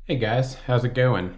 Hey guys, how's it going?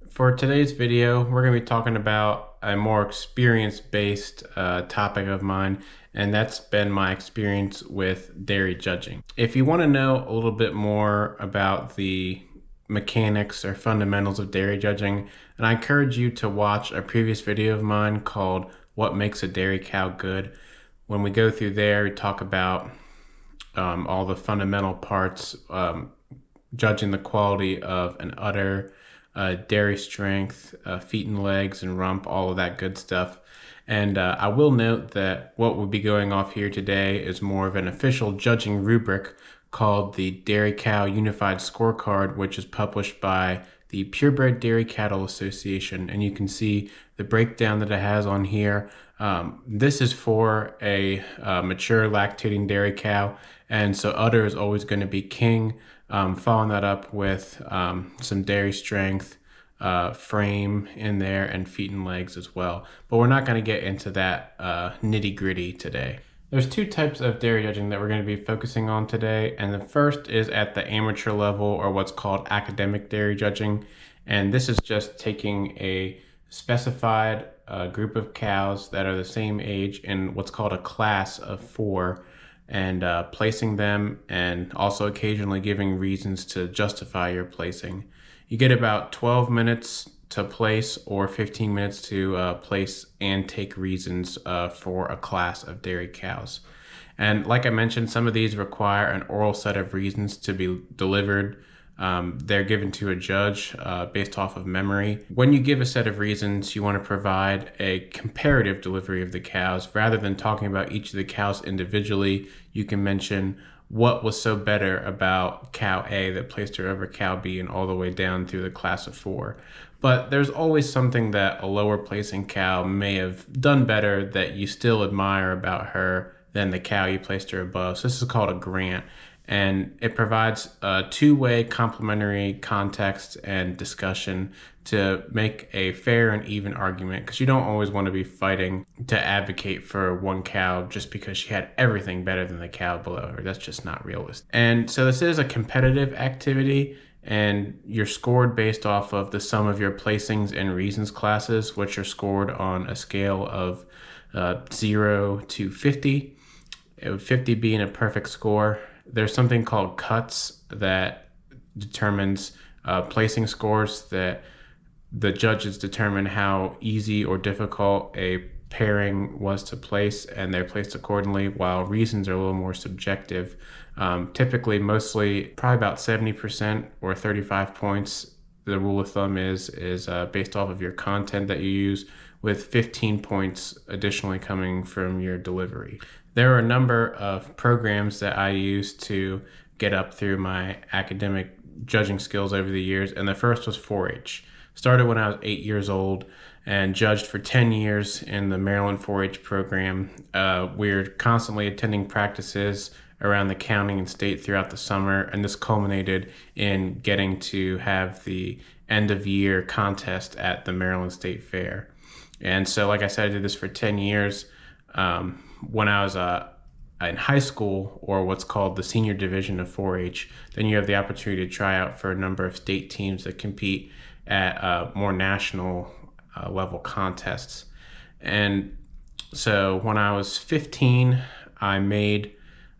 For today's video, we're going to be talking about a more experience-based topic of mine, and that's been my experience with dairy judging. If you want to know a little bit more about the mechanics or fundamentals of dairy judging, and I encourage you to watch a previous video of mine called What Makes a Dairy Cow Good. When we go through there, we talk about all the fundamental parts, judging the quality of an udder, dairy strength, feet and legs and rump, all of that good stuff. And I will note that what will be going off here today is more of an official judging rubric called the Dairy Cow Unified Scorecard, which is published by the Purebred Dairy Cattle Association. And you can see the breakdown that it has on here. This is for a mature lactating dairy cow, and so udder is always going to be king. Following that up with some dairy strength, frame in there, and feet and legs as well. But we're not going to get into that nitty gritty today. There's two types of dairy judging that we're going to be focusing on today, and the first is at the amateur level, or what's called academic dairy judging. And this is just taking a specified group of cows that are the same age in what's called a class of 4, and placing them, and also occasionally giving reasons to justify your placing. You get about 12 minutes to place or 15 minutes to place and take reasons for a class of dairy cows. And like I mentioned, some of these require an oral set of reasons to be delivered. They're given to a judge based off of memory. When you give a set of reasons, you want to provide a comparative delivery of the cows. Rather than talking about each of the cows individually, you can mention what was so better about cow A that placed her over cow B and all the way down through the class of 4. But there's always something that a lower placing cow may have done better that you still admire about her than the cow you placed her above. So this is called a grant. And it provides a two-way complementary context and discussion to make a fair and even argument, because you don't always want to be fighting to advocate for one cow just because she had everything better than the cow below her. That's just not realistic. And so this is a competitive activity, and you're scored based off of the sum of your placings and reasons classes, which are scored on a scale of 0 to 50, 50 being a perfect score. There's something called cuts that determines placing scores, that the judges determine how easy or difficult a pairing was to place, and they're placed accordingly, while reasons are a little more subjective. Typically, mostly, probably about 70% or 35 points. The rule of thumb is based off of your content that you use, with 15 points additionally coming from your delivery. There are a number of programs that I use to get up through my academic judging skills over the years, and the first was 4-H. Started when I was 8 years old and judged for 10 years in the Maryland 4-H program. We're constantly attending practices around the county and state throughout the summer, and this culminated in getting to have the end of year contest at the Maryland State Fair. And so, like I said, I did this for 10 years. When I was in high school, or what's called the senior division of 4-H, then you have the opportunity to try out for a number of state teams that compete at more national level contests. And so when I was 15, I made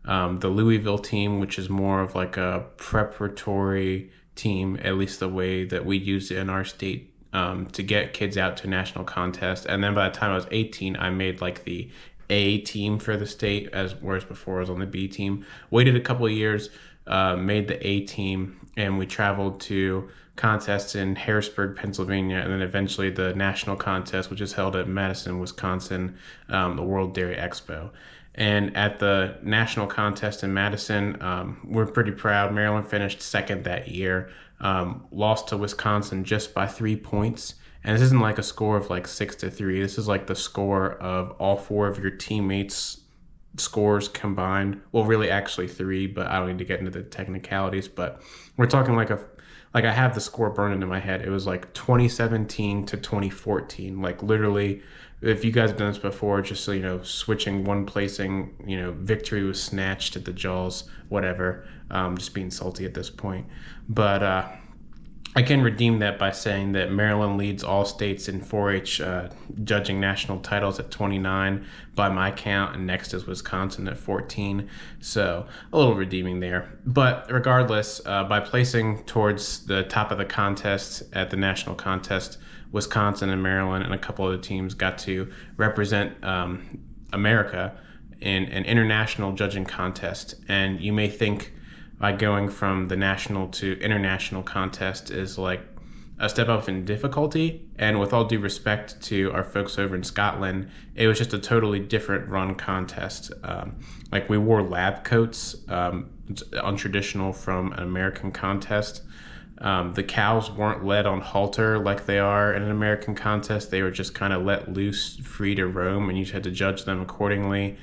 the Louisville team, which is more of like a preparatory team, at least the way that we use it in our state, to get kids out to a national contest. And then by the time I was 18, I made like the A team for the state, whereas before I was on the B team. Waited a couple of years, made the A team, and we traveled to contests in Harrisburg, Pennsylvania, and then eventually the national contest, which is held at Madison, Wisconsin, the World Dairy Expo. And at the national contest in Madison, we're pretty proud. Maryland finished second that year, lost to Wisconsin just by 3 points. And this isn't like a score of like 6-3. This is like the score of all 4 of your teammates' scores combined. Well, really actually 3, but I don't need to get into the technicalities. But we're talking like I have the score burned into my head. It was like 2017 to 2014. Like literally, if you guys have done this before, just so you know, switching one placing, victory was snatched at the jaws, whatever. Just being salty at this point. But I can redeem that by saying that Maryland leads all states in 4-H judging national titles at 29 by my count, and next is Wisconsin at 14. So a little redeeming there. But regardless, by placing towards the top of the contest at the national contest, Wisconsin and Maryland and a couple other teams got to represent America in an international judging contest. And you may think by going from the national to international contest is like a step up in difficulty. And with all due respect to our folks over in Scotland, it was just a totally different run contest. Like we wore lab coats, it's untraditional from an American contest. The cows weren't led on halter like they are in an American contest. They were just kind of let loose, free to roam, and you had to judge them accordingly.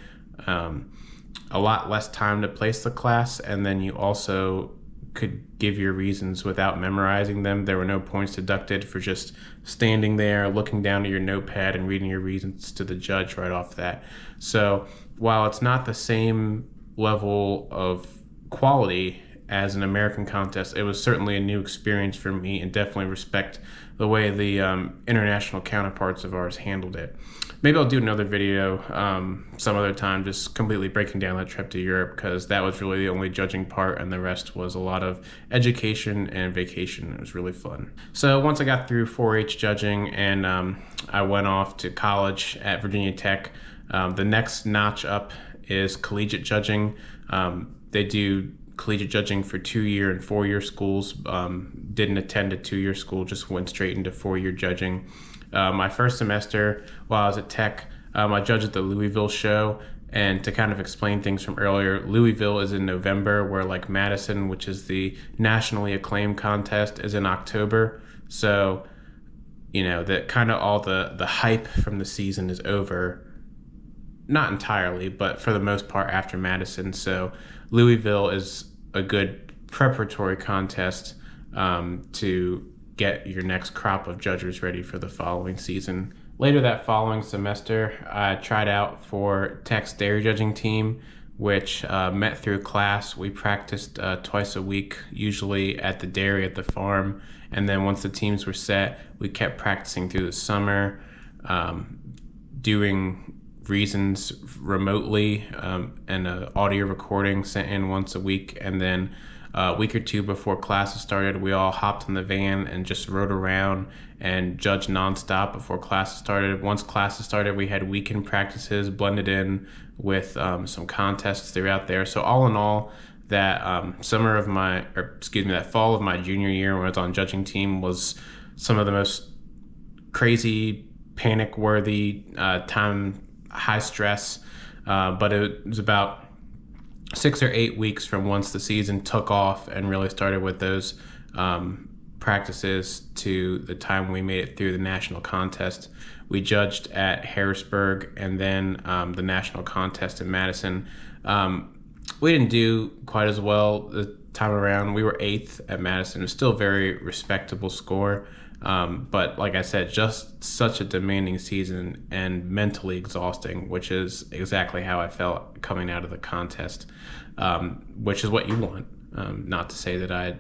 A lot less time to place the class, and then you also could give your reasons without memorizing them. There were no points deducted for just standing there, looking down at your notepad and reading your reasons to the judge right off that. So while it's not the same level of quality as an American contest, it was certainly a new experience for me, and definitely respect the way the international counterparts of ours handled it. Maybe I'll do another video some other time, just completely breaking down that trip to Europe, because that was really the only judging part, and the rest was a lot of education and vacation. It was really fun. So once I got through 4-H judging and I went off to college at Virginia Tech, the next notch up is collegiate judging. They do collegiate judging for 2-year and 4-year schools. Didn't attend a 2-year school, just went straight into 4-year judging. My first semester while I was at Tech, I judged at the Louisville show. And to kind of explain things from earlier, Louisville is in November, where like Madison, which is the nationally acclaimed contest, is in October. So, you know, that kind of all the hype from the season is over. Not entirely, but for the most part after Madison. So Louisville is a good preparatory contest to get your next crop of judges ready for the following season. Later that following semester, I tried out for Tech's dairy judging team, which met through class. We practiced twice a week, usually at the dairy at the farm. And then once the teams were set, we kept practicing through the summer, doing reasons remotely, and an audio recording sent in once a week. And then a week or two before classes started, we all hopped in the van and just rode around and judged nonstop before classes started. Once classes started, we had weekend practices blended in with some contests throughout there. So all in all, that that fall of my junior year when I was on judging team was some of the most crazy, panic-worthy time, high stress, but it was about 6 or 8 weeks from once the season took off and really started with those practices to the time we made it through the national contest. We judged at Harrisburg and then the national contest in Madison. We didn't do quite as well the time around. We were 8th at Madison. It was still a very respectable score. But like I said, just such a demanding season and mentally exhausting, which is exactly how I felt coming out of the contest, which is what you want. Not to say that I,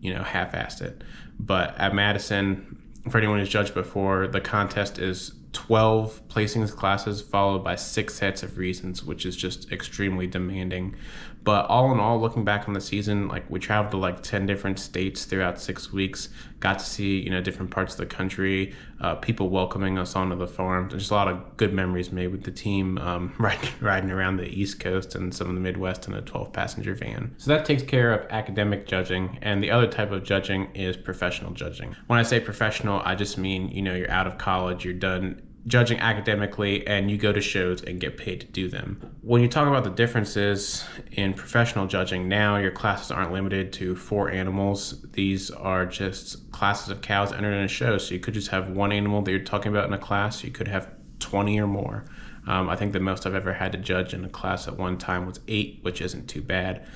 half-assed it. But at Madison, for anyone who's judged before, the contest is 12 placings classes followed by 6 sets of reasons, which is just extremely demanding. But all in all, looking back on the season, like we traveled to 10 different states throughout 6 weeks, got to see, different parts of the country, people welcoming us onto the farm. There's a lot of good memories made with the team, riding around the East Coast and some of the Midwest in a 12-passenger van. So that takes care of academic judging, and the other type of judging is professional judging. When I say professional, I just mean, you're out of college, you're done judging academically, and you go to shows and get paid to do them. When you talk about the differences in professional judging, now your classes aren't limited to 4 animals. These are just classes of cows entered in a show. So you could just have one animal that you're talking about in a class. You could have 20 or more. I think the most I've ever had to judge in a class at one time was 8, which isn't too bad.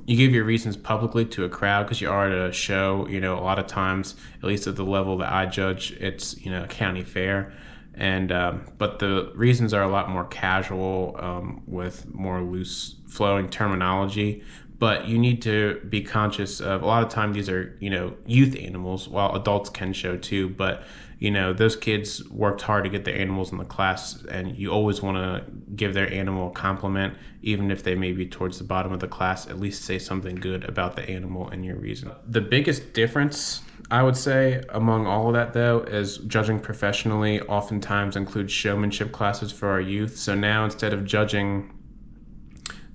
You give your reasons publicly to a crowd because you are at a show. A lot of times, at least at the level that I judge, it's a county fair. And but the reasons are a lot more casual, with more loose flowing terminology. but you need to be conscious of, a lot of time these are, youth animals, while adults can show too, but those kids worked hard to get the animals in the class, and you always want to give their animal a compliment, even if they may be towards the bottom of the class. At least say something good about the animal and your reason. The biggest difference, I would say, among all of that, though, is judging professionally oftentimes includes showmanship classes for our youth. So now, instead of judging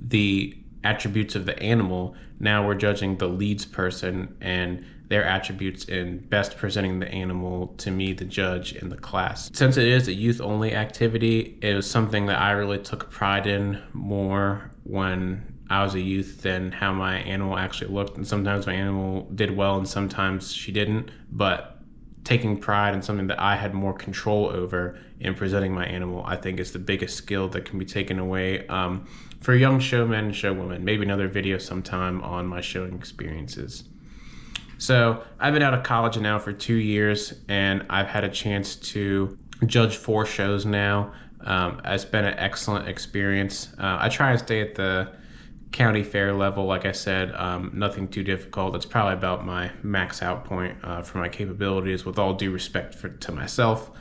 the attributes of the animal, now we're judging the leads person and their attributes in best presenting the animal to me, the judge, in the class. Since it is a youth-only activity, it was something that I really took pride in more when I was a youth than how my animal actually looked. And sometimes my animal did well and sometimes she didn't, but taking pride in something that I had more control over in presenting my animal, I think, is the biggest skill that can be taken away for young showmen and showwomen. Maybe another video sometime on my showing experiences. So I've been out of college now for 2 years, and I've had a chance to judge 4 shows now. It's been an excellent experience. I try and stay at the county fair level, like I said, nothing too difficult. It's probably about my max out point for my capabilities, with all due respect to myself.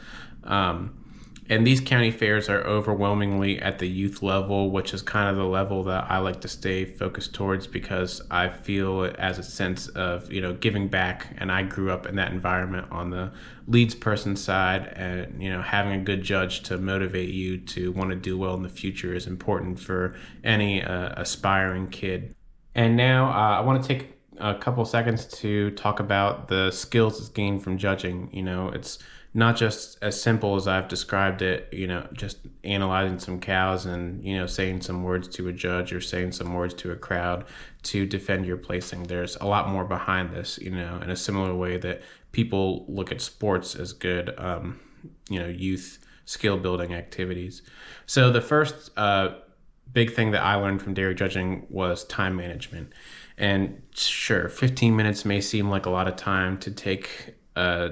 And these county fairs are overwhelmingly at the youth level, which is kind of the level that I like to stay focused towards, because I feel it as a sense of, giving back. And I grew up in that environment on the leads person side, and, having a good judge to motivate you to want to do well in the future is important for any aspiring kid. And now I want to take a couple seconds to talk about the skills that's gained from judging. It's not just as simple as I've described it, just analyzing some cows and, saying some words to a judge or saying some words to a crowd to defend your placing. There's a lot more behind this, in a similar way that people look at sports as good, youth skill building activities. So the first big thing that I learned from dairy judging was time management. And sure, 15 minutes may seem like a lot of time to take a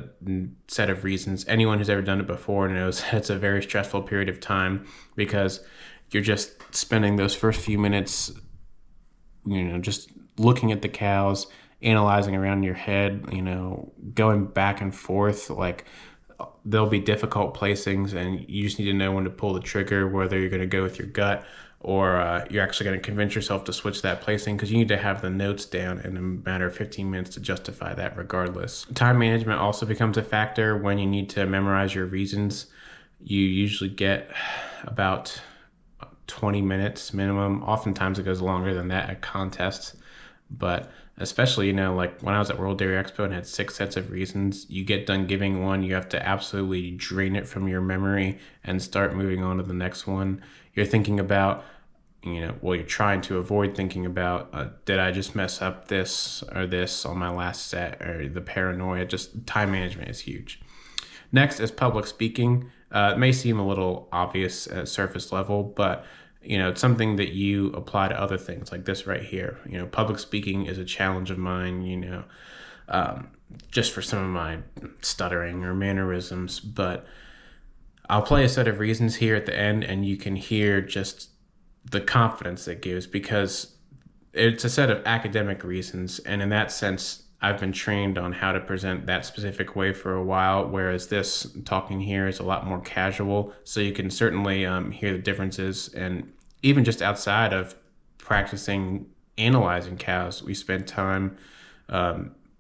set of reasons. Anyone who's ever done it before knows it's a very stressful period of time, because you're just spending those first few minutes, just looking at the cows, analyzing around your head, going back and forth. Like, there'll be difficult placings, and you just need to know when to pull the trigger, whether you're going to go with your gut or you're actually going to convince yourself to switch that placing, because you need to have the notes down in a matter of 15 minutes to justify that regardless. Time management also becomes a factor when you need to memorize your reasons. You usually get about 20 minutes minimum. Oftentimes it goes longer than that at contests, but especially, like when I was at World Dairy Expo and had 6 sets of reasons, you get done giving one, you have to absolutely drain it from your memory and start moving on to the next one. You're thinking about, you're trying to avoid thinking about, did I just mess up this or this on my last set, or the paranoia. Just time management is huge. Next is public speaking. It may seem a little obvious at surface level, but it's something that you apply to other things like this right here. Public speaking is a challenge of mine, just for some of my stuttering or mannerisms, but I'll play a set of reasons here at the end, and you can hear just the confidence it gives, because it's a set of academic reasons. And in that sense, I've been trained on how to present that specific way for a while, whereas this talking here is a lot more casual. So you can certainly hear the differences. And even just outside of practicing analyzing cows, we spend time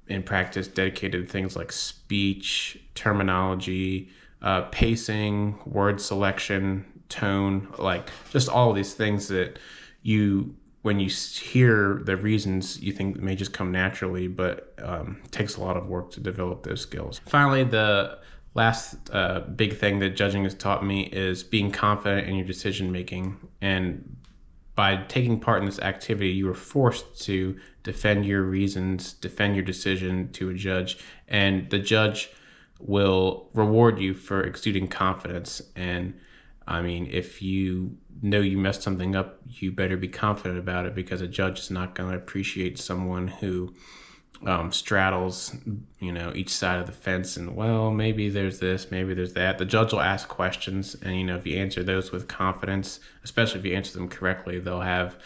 in practice dedicated to things like speech, terminology, pacing, word selection, tone, like just all of these things that when you hear the reasons, you think may just come naturally, but takes a lot of work to develop those skills. Finally, the last big thing that judging has taught me is being confident in your decision making. And by taking part in this activity, you are forced to defend your reasons, defend your decision to a judge, and the judge will reward you for exuding confidence. And I mean, if you know you messed something up, you better be confident about it, because a judge is not going to appreciate someone who straddles, each side of the fence and, well, maybe there's this, maybe there's that. The judge will ask questions, and, if you answer those with confidence, especially if you answer them correctly, they'll have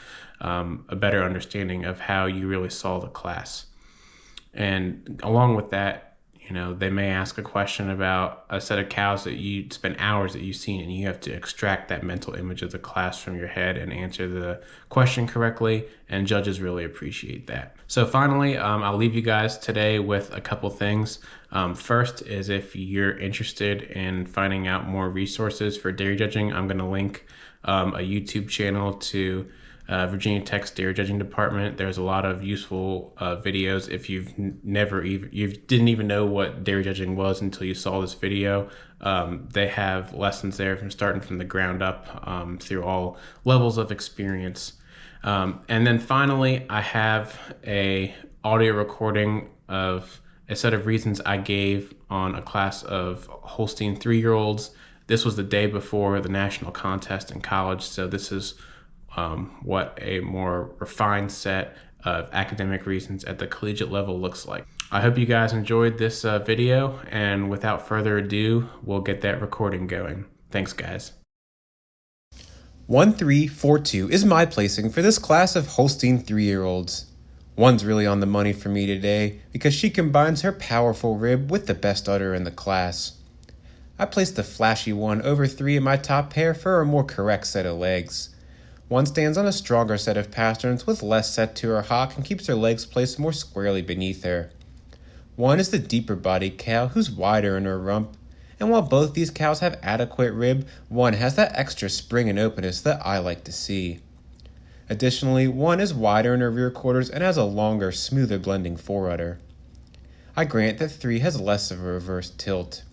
a better understanding of how you really saw the class. And along with that, they may ask a question about a set of cows that you spent hours that you've seen, and you have to extract that mental image of the class from your head and answer the question correctly, and judges really appreciate that. So finally, I'll leave you guys today with a couple things. First is, if you're interested in finding out more resources for dairy judging, I'm going to link a YouTube channel to Virginia Tech's dairy judging department. There's a lot of useful videos. If you didn't even know what dairy judging was until you saw this video, they have lessons there from starting from the ground up through all levels of experience. And then finally, I have a audio recording of a set of reasons I gave on a class of Holstein 3-year-olds. This was the day before the national contest in college, so this is what a more refined set of academic reasons at the collegiate level looks like. I hope you guys enjoyed this video, and without further ado, we'll get that recording going. Thanks, guys. 1342 is my placing for this class of Holstein 3-year-olds. 1's really on the money for me today because she combines her powerful rib with the best udder in the class. I placed the flashy 1 over 3 in my top pair for a more correct set of legs. 1 stands on a stronger set of pasterns with less set to her hock and keeps her legs placed more squarely beneath her. 1 is the deeper bodied cow who's wider in her rump, and while both these cows have adequate rib, 1 has that extra spring and openness that I like to see. Additionally, 1 is wider in her rear quarters and has a longer, smoother blending forudder. I grant that 3 has less of a reverse tilt.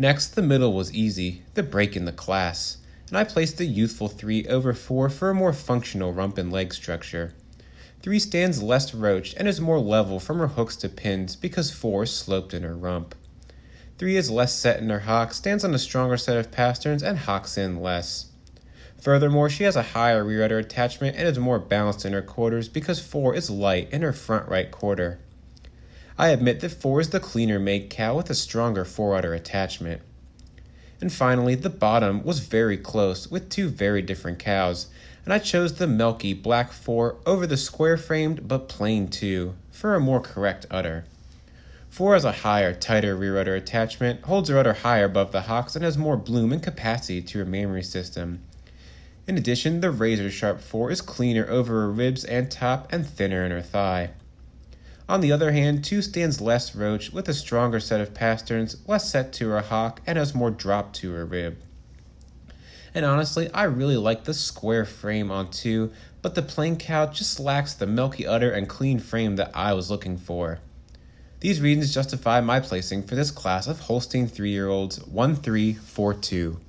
Next, the middle was easy, the break in the class, and I placed the youthful 3 over 4 for a more functional rump and leg structure. 3 stands less roached and is more level from her hooks to pins because 4 is sloped in her rump. 3 is less set in her hock, stands on a stronger set of pasterns, and hocks in less. Furthermore, she has a higher rear udder attachment and is more balanced in her quarters because 4 is light in her front right quarter. I admit that 4 is the cleaner made cow with a stronger forudder attachment. And finally, the bottom was very close with 2 very different cows, and I chose the milky black 4 over the square-framed but plain 2 for a more correct udder. 4 has a higher, tighter rear udder attachment, holds her udder higher above the hocks, and has more bloom and capacity to her mammary system. In addition, the razor-sharp 4 is cleaner over her ribs and top and thinner in her thigh. On the other hand, 2 stands less roached with a stronger set of pasterns, less set to her hock, and has more drop to her rib. And honestly, I really like the square frame on 2, but the plain cow just lacks the milky udder and clean frame that I was looking for. These reasons justify my placing for this class of Holstein 3-year-olds 1342.